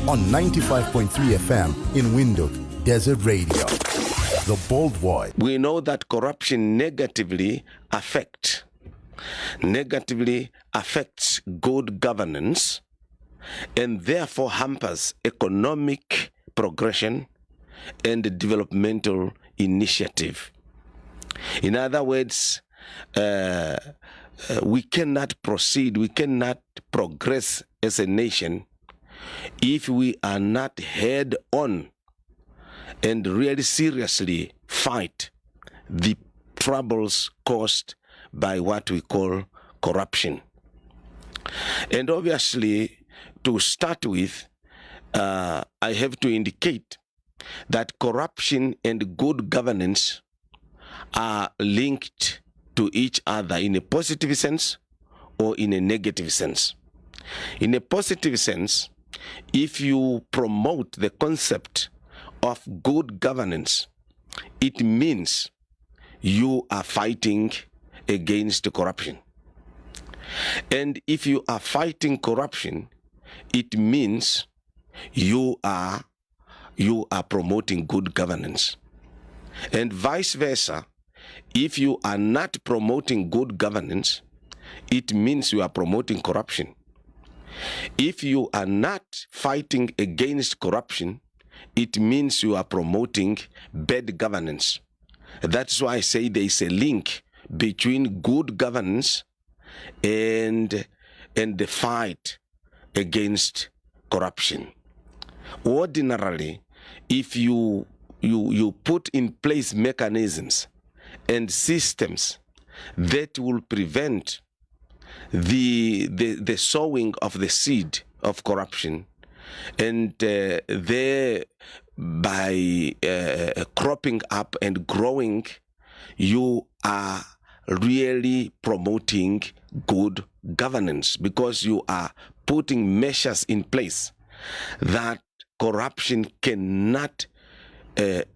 on 95.3 FM in Windhoek, Desert Radio. The Bold Voice. We know that corruption negatively affects good governance and therefore hampers economic progression and developmental initiative. In other words, we cannot proceed, we cannot progress as a nation if we are not head on and really seriously fight the troubles caused by what we call corruption. And obviously, to start with, I have to indicate that corruption and good governance are linked to each other in a positive sense or in a negative sense. In a positive sense, if you promote the concept of good governance, it means you are fighting against corruption. And if you are fighting corruption, it means you are promoting good governance. And vice versa, if you are not promoting good governance, it means you are promoting corruption. If you are not fighting against corruption, it means you are promoting bad governance. That's why I say there is a link between good governance and the fight against corruption. Ordinarily, if you put in place mechanisms and systems that will prevent the sowing of the seed of corruption, and thereby cropping up and growing, you are really promoting good governance, because you are putting measures in place that corruption cannot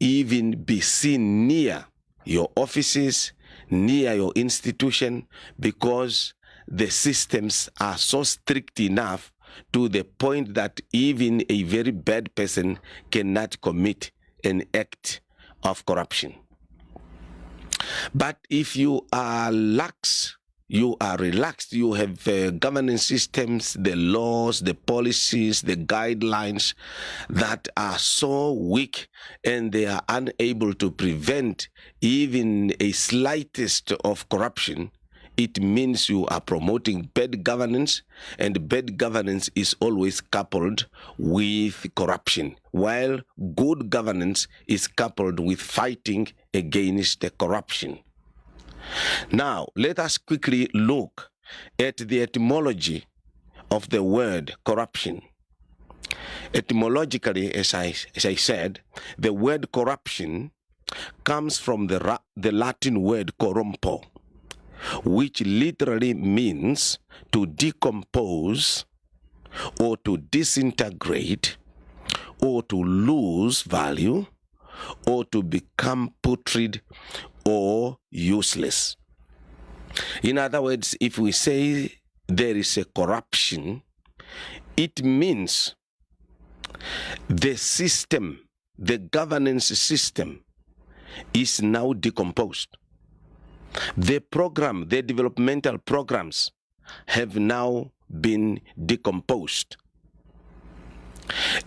even be seen near your offices, near your institution, because the systems are so strict enough to the point that even a very bad person cannot commit an act of corruption. But if you are lax, you are relaxed, you have governance systems, the laws, the policies, the guidelines that are so weak, and they are unable to prevent even a slightest of corruption, it means you are promoting bad governance, and bad governance is always coupled with corruption, while good governance is coupled with fighting against the corruption. Now, let us quickly look at the etymology of the word corruption. Etymologically, as I said, the word corruption comes from the Latin word corrompo, which literally means to decompose or to disintegrate or to lose value or to become putrid or useless. In other words, if we say there is a corruption, it means the system, the governance system, is now decomposed. The program, the developmental programs have now been decomposed,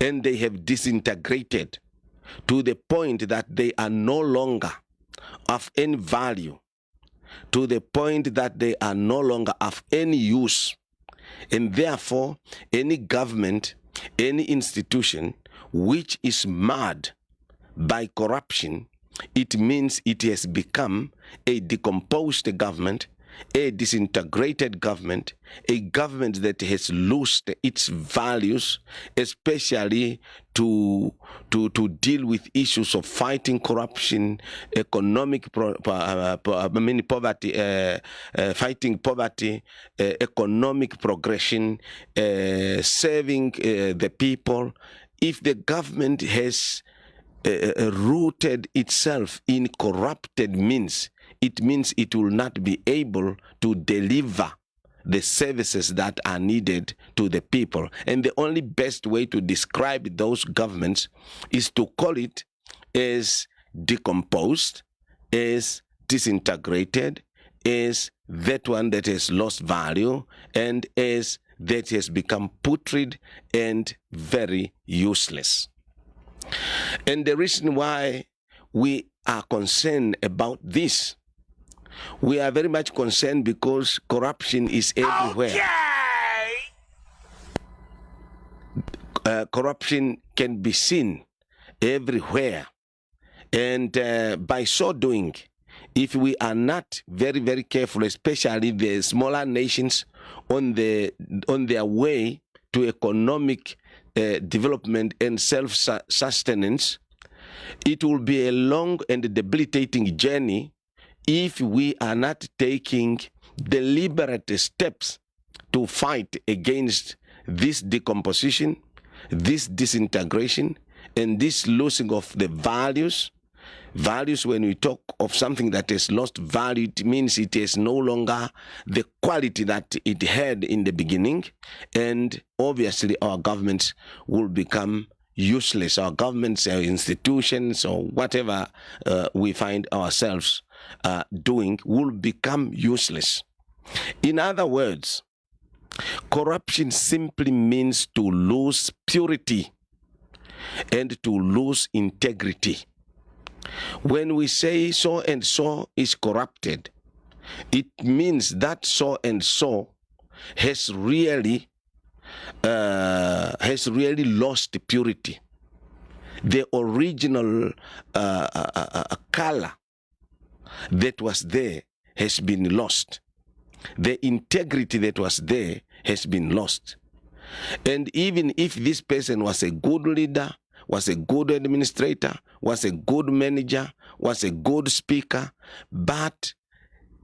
and they have disintegrated to the point that they are no longer of any value, to the point that they are no longer of any use. And therefore, any government, any institution which is marred by corruption, it means it has become a decomposed government, a disintegrated government, a government that has lost its values, especially to deal with issues of fighting corruption, economic poverty, fighting poverty, economic progression, serving the people. If the government has rooted itself in corrupted means, it means it will not be able to deliver the services that are needed to the people. And the only best way to describe those governments is to call it as decomposed, as disintegrated, as that one that has lost value, and as that has become putrid and very useless. And the reason why we are concerned about this, we are very much concerned because corruption is everywhere. Okay. Corruption can be seen everywhere. And by so doing, if we are not very, very careful, especially the smaller nations on their way to economic development and self-sustenance, it will be a long and debilitating journey if we are not taking deliberate steps to fight against this decomposition, this disintegration, and this losing of the values. Values, when we talk of something that has lost value, it means it is no longer the quality that it had in the beginning. And obviously our governments will become useless. Our governments, our institutions, or whatever we find ourselves doing will become useless. In other words, corruption simply means to lose purity and to lose integrity. When we say so and so is corrupted, it means that so and so has really lost purity. The original color that was there has been lost. The integrity that was there has been lost. And even if this person was a good leader, was a good administrator, was a good manager, was a good speaker, but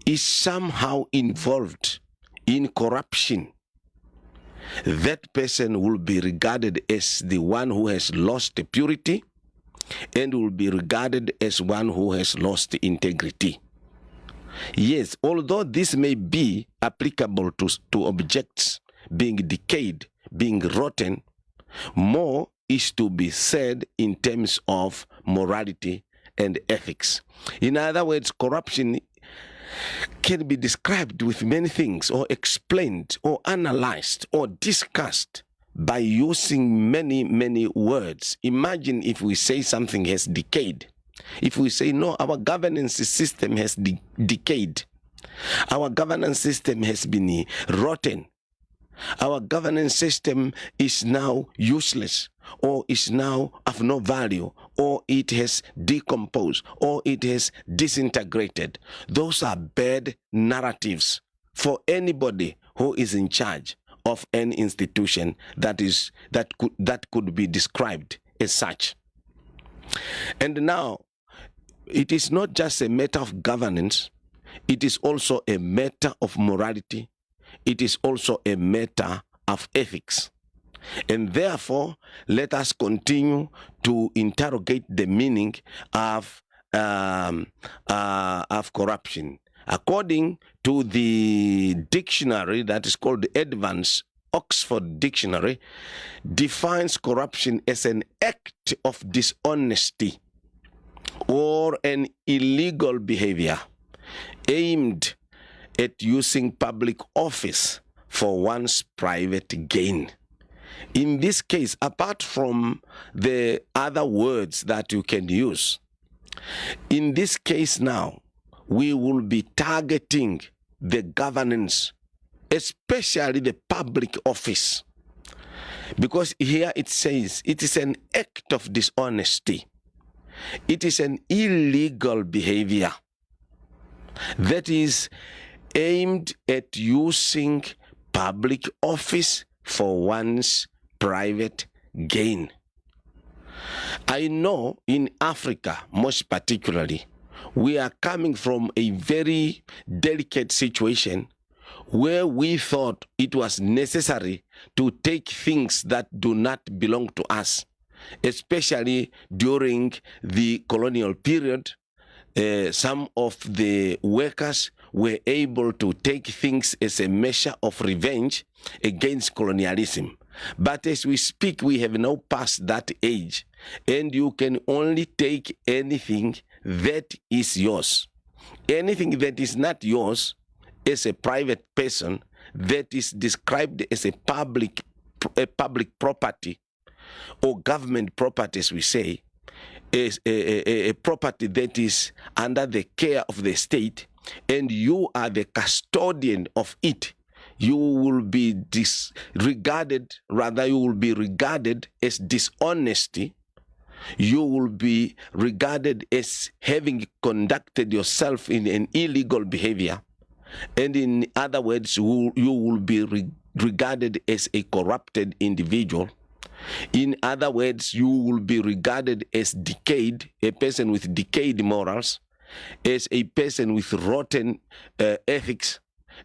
is somehow involved in corruption, that person will be regarded as the one who has lost the purity and will be regarded as one who has lost the integrity. Yes, although this may be applicable to objects being decayed, being rotten, more is to be said in terms of morality and ethics. In other words, corruption can be described with many things, or explained, or analyzed, or discussed by using many, many words. Imagine if we say something has decayed. If we say, no, our governance system has decayed. Our governance system has been rotten. Our governance system is now useless, or is now of no value, or it has decomposed, or it has disintegrated. Those are bad narratives for anybody who is in charge of an institution that could be described as such. And now, it is not just a matter of governance, it is also a matter of morality. It is also a matter of ethics. And therefore, let us continue to interrogate the meaning of corruption. According to the dictionary that is called the Advanced Oxford Dictionary, defines corruption as an act of dishonesty or an illegal behavior aimed at using public office for one's private gain. In this case, apart from the other words that you can use, in this case now, we will be targeting the governance, especially the public office. Because here it says it is an act of dishonesty. It is an illegal behavior that is aimed at using public office for one's private gain. I know in Africa, most particularly, we are coming from a very delicate situation where we thought it was necessary to take things that do not belong to us, especially during the colonial period. Some of the workers were able to take things as a measure of revenge against colonialism. But as we speak, we have now passed that age, and you can only take anything that is yours. Anything that is not yours as a private person, that is described as a public property or government property, as we say, is a property that is under the care of the state, and you are the custodian of it, you will be disregarded, rather you will be regarded as dishonesty. You will be regarded as having conducted yourself in an illegal behavior. And in other words, you will be regarded as a corrupted individual. In other words, you will be regarded as decayed, a person with decayed morals, as a person with rotten ethics,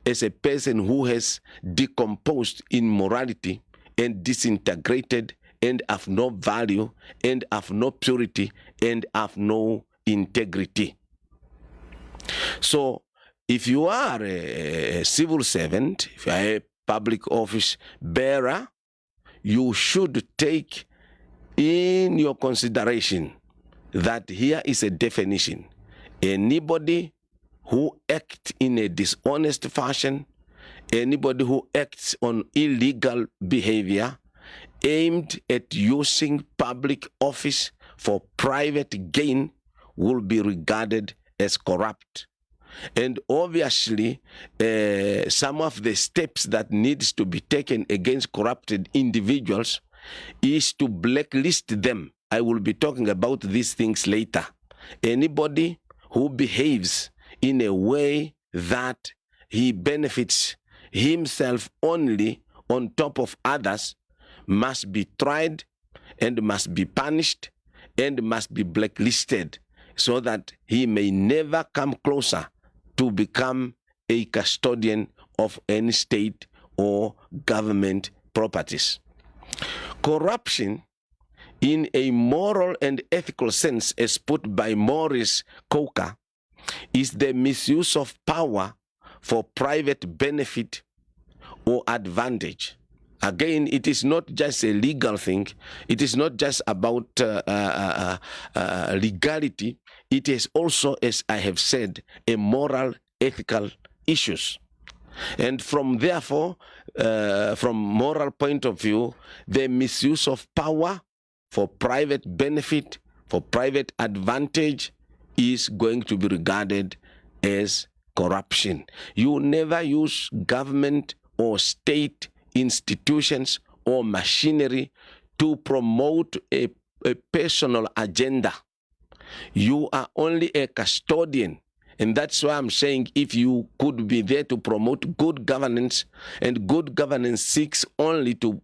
as a person who has decomposed in morality and disintegrated and have no value and have no purity and have no integrity. So if you are a civil servant, if you are a public office bearer, you should take in your consideration that here is a definition. Anybody who acts in a dishonest fashion, anybody who acts on illegal behavior aimed at using public office for private gain will be regarded as corrupt. And obviously, some of the steps that needs to be taken against corrupted individuals is to blacklist them. I will be talking about these things later. Anybody who behaves in a way that he benefits himself only on top of others must be tried and must be punished and must be blacklisted so that he may never come closer to become a custodian of any state or government properties. Corruption in a moral and ethical sense, as put by Maurice Coker, is the misuse of power for private benefit or advantage. Again, it is not just a legal thing. It is not just about legality. It is also, as I have said, a moral, ethical issues. And from moral point of view, the misuse of power for private benefit, for private advantage, is going to be regarded as corruption. You never use government or state institutions or machinery to promote a personal agenda. You are only a custodian. And that's why I'm saying if you could be there to promote good governance, and good governance seeks only to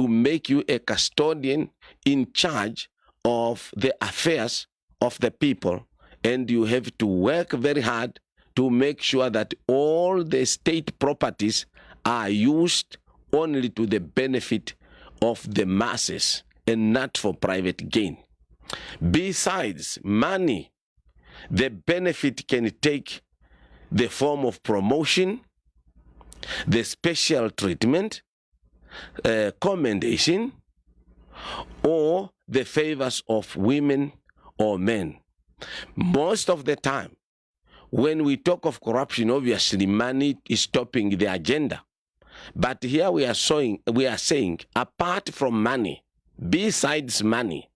make you a custodian in charge of the affairs of the people, and you have to work very hard to make sure that all the state properties are used only to the benefit of the masses and not for private gain. Besides money, the benefit can take the form of promotion, the special treatment, commendation, or the favors of women or men. Most of the time, when we talk of corruption, obviously money is topping the agenda. But here we are saying, apart from money, besides money,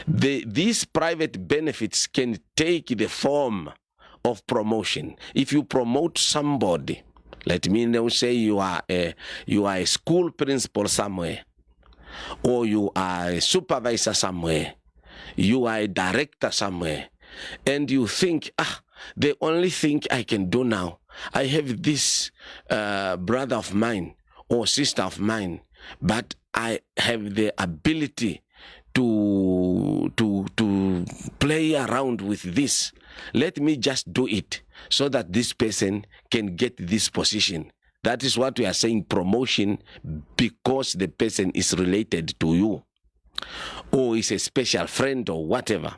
these private benefits can take the form of promotion. If you promote somebody, let me now say you are a school principal somewhere, or you are a supervisor somewhere, you are a director somewhere, and you think, the only thing I can do now, I have this brother of mine or sister of mine, but I have the ability to play around with this. Let me just do it so that this person can get this position. That is what we are saying, promotion, because the person is related to you or is a special friend or whatever.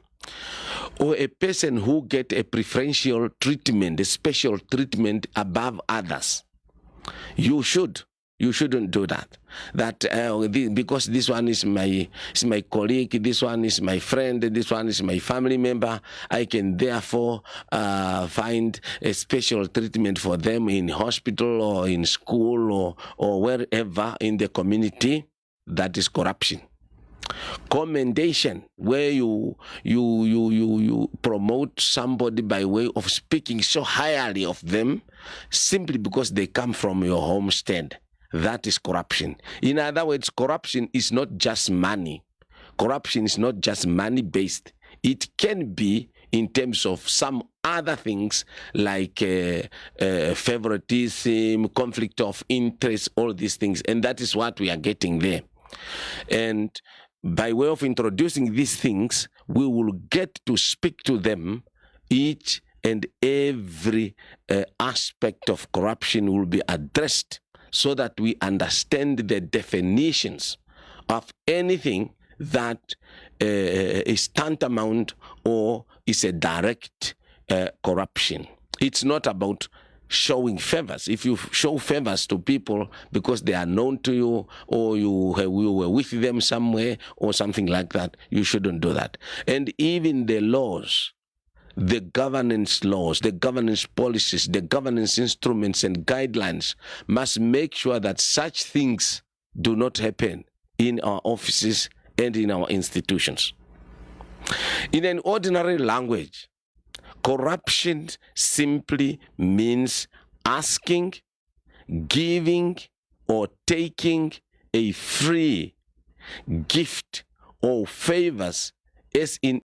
or a person who get a preferential treatment, a special treatment above others. You shouldn't do that. Because this one is my colleague, this one is my friend, this one is my family member, I can therefore find a special treatment for them in hospital or in school or wherever in the community. That is corruption. Commendation, where you promote somebody by way of speaking so highly of them simply because they come from your homestead. That is corruption. In other words, corruption is not just money. Corruption is not just money-based. It can be in terms of some other things like favoritism, conflict of interest, all these things. And that is what we are getting there. And by way of introducing these things, we will get to speak to them. Each and every aspect of corruption will be addressed so that we understand the definitions of anything that is tantamount or is a direct corruption. It's not about showing favors. If you show favors to people because they are known to you or you were with them somewhere or something like that, you shouldn't do that. And even the laws, the governance laws, the governance policies, the governance instruments and guidelines must make sure that such things do not happen in our offices and in our institutions. In an ordinary language, corruption simply means asking, giving, or taking a free gift or favors as in